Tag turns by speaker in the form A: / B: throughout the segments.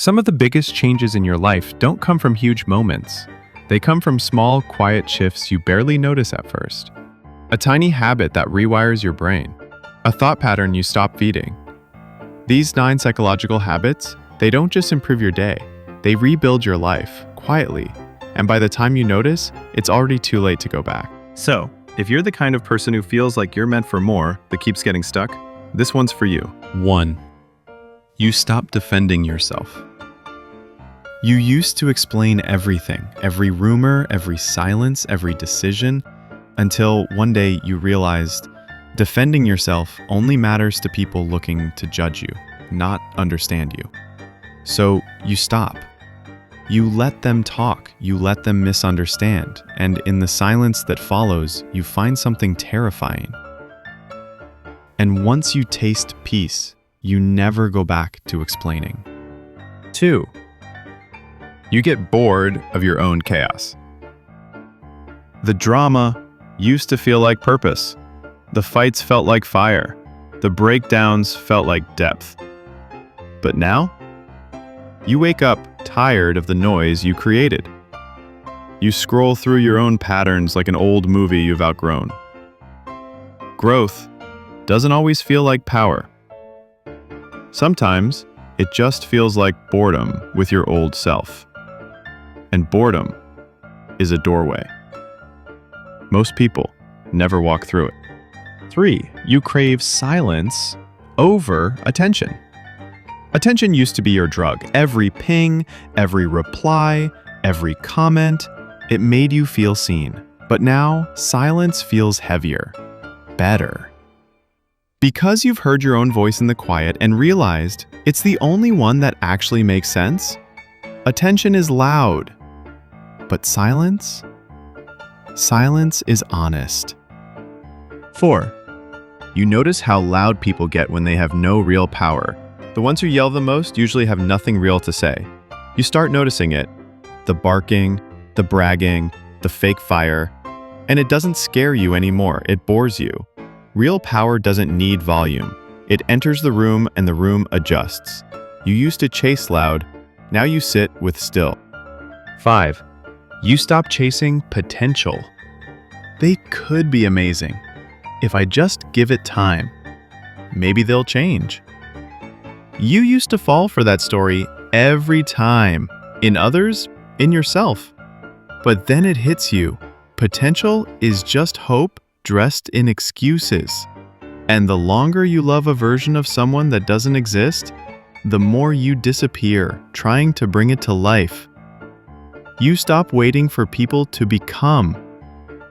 A: Some of the biggest changes in your life don't come from huge moments. They come from small, quiet shifts you barely notice at first. A tiny habit that rewires your brain. A thought pattern you stop feeding. These 9 psychological habits, they don't just improve your day. They rebuild your life, quietly. And by the time you notice, it's already too late to go back. So, if you're the kind of person who feels like you're meant for more, but keeps getting stuck, this one's for you. 1. You stop defending yourself. You used to explain everything, every rumor, every silence, every decision, until one day you realized defending yourself only matters to people looking to judge you, not understand you. So you stop. You let them talk, you let them misunderstand, and in the silence that follows, you find something terrifying. And once you taste peace, you never go back to explaining. 2. You get bored of your own chaos. The drama used to feel like purpose. The fights felt like fire. The breakdowns felt like depth. But now, you wake up tired of the noise you created. You scroll through your own patterns like an old movie you've outgrown. Growth doesn't always feel like power. Sometimes, it just feels like boredom with your old self. And boredom is a doorway. Most people never walk through it. 3. You crave silence over attention. Attention used to be your drug. Every ping, every reply, every comment, it made you feel seen. But now, silence feels heavier, better. Because you've heard your own voice in the quiet and realized it's the only one that actually makes sense, attention is loud. But silence? Silence is honest. 4. You notice how loud people get when they have no real power. The ones who yell the most usually have nothing real to say. You start noticing it. The barking, the bragging, the fake fire. And it doesn't scare you anymore, it bores you. Real power doesn't need volume. It enters the room and the room adjusts. You used to chase loud, now you sit with still. 5. You stop chasing potential. They could be amazing. If I just give it time, maybe they'll change. You used to fall for that story every time. In others, in yourself. But then it hits you. Potential is just hope dressed in excuses. And the longer you love a version of someone that doesn't exist, the more you disappear, trying to bring it to life. You stop waiting for people to become.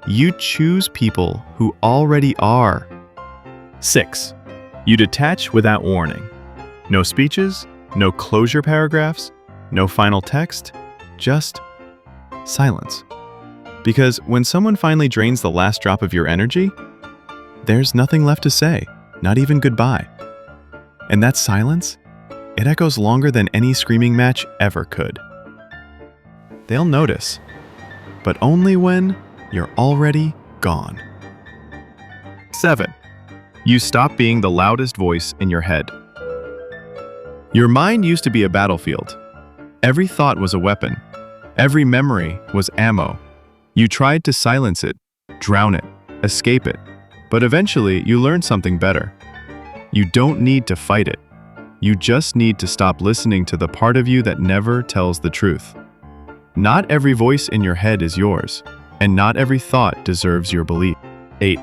A: You choose people who already are. 6. You detach without warning. No speeches, no closure paragraphs, no final text, just silence. Because when someone finally drains the last drop of your energy, there's nothing left to say, not even goodbye. And that silence, it echoes longer than any screaming match ever could. They'll notice, but only when you're already gone. 7. You stop being the loudest voice in your head. Your mind used to be a battlefield. Every thought was a weapon. Every memory was ammo. You tried to silence it, drown it, escape it, but eventually you learned something better. You don't need to fight it. You just need to stop listening to the part of you that never tells the truth. Not every voice in your head is yours, and not every thought deserves your belief. 8.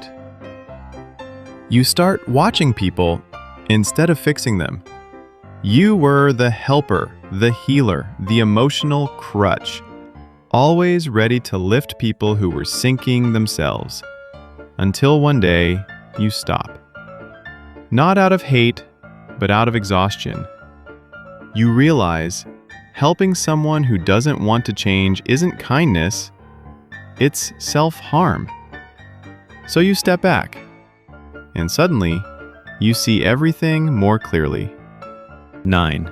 A: You start watching people instead of fixing them. You were the helper, the healer, the emotional crutch, always ready to lift people who were sinking themselves. Until one day, you stop. Not out of hate, but out of exhaustion. You realize helping someone who doesn't want to change isn't kindness, it's self-harm. So you step back, and suddenly, you see everything more clearly. 9.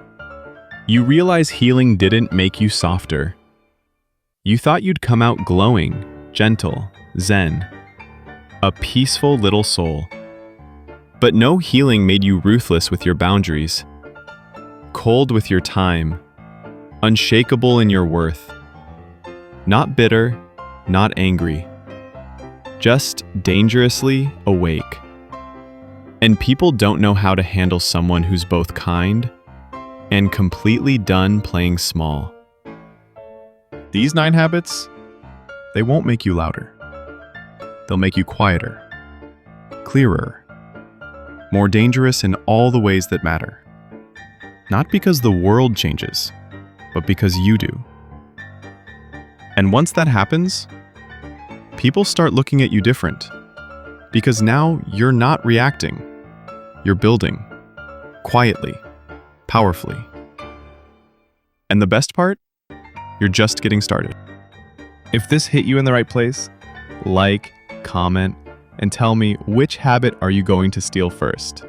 A: You realize healing didn't make you softer. You thought you'd come out glowing, gentle, zen, a peaceful little soul. But no healing made you ruthless with your boundaries, cold with your time, unshakable in your worth. Not bitter, not angry, just dangerously awake. And people don't know how to handle someone who's both kind and completely done playing small.
B: These 9 habits, they won't make you louder. They'll make you quieter, clearer, more dangerous in all the ways that matter. Not because the world changes, but because you do. And once that happens, people start looking at you different. Because now you're not reacting. You're building, quietly, powerfully. And the best part? You're just getting started. If this hit you in the right place, like, comment, and tell me which habit are you going to steal first.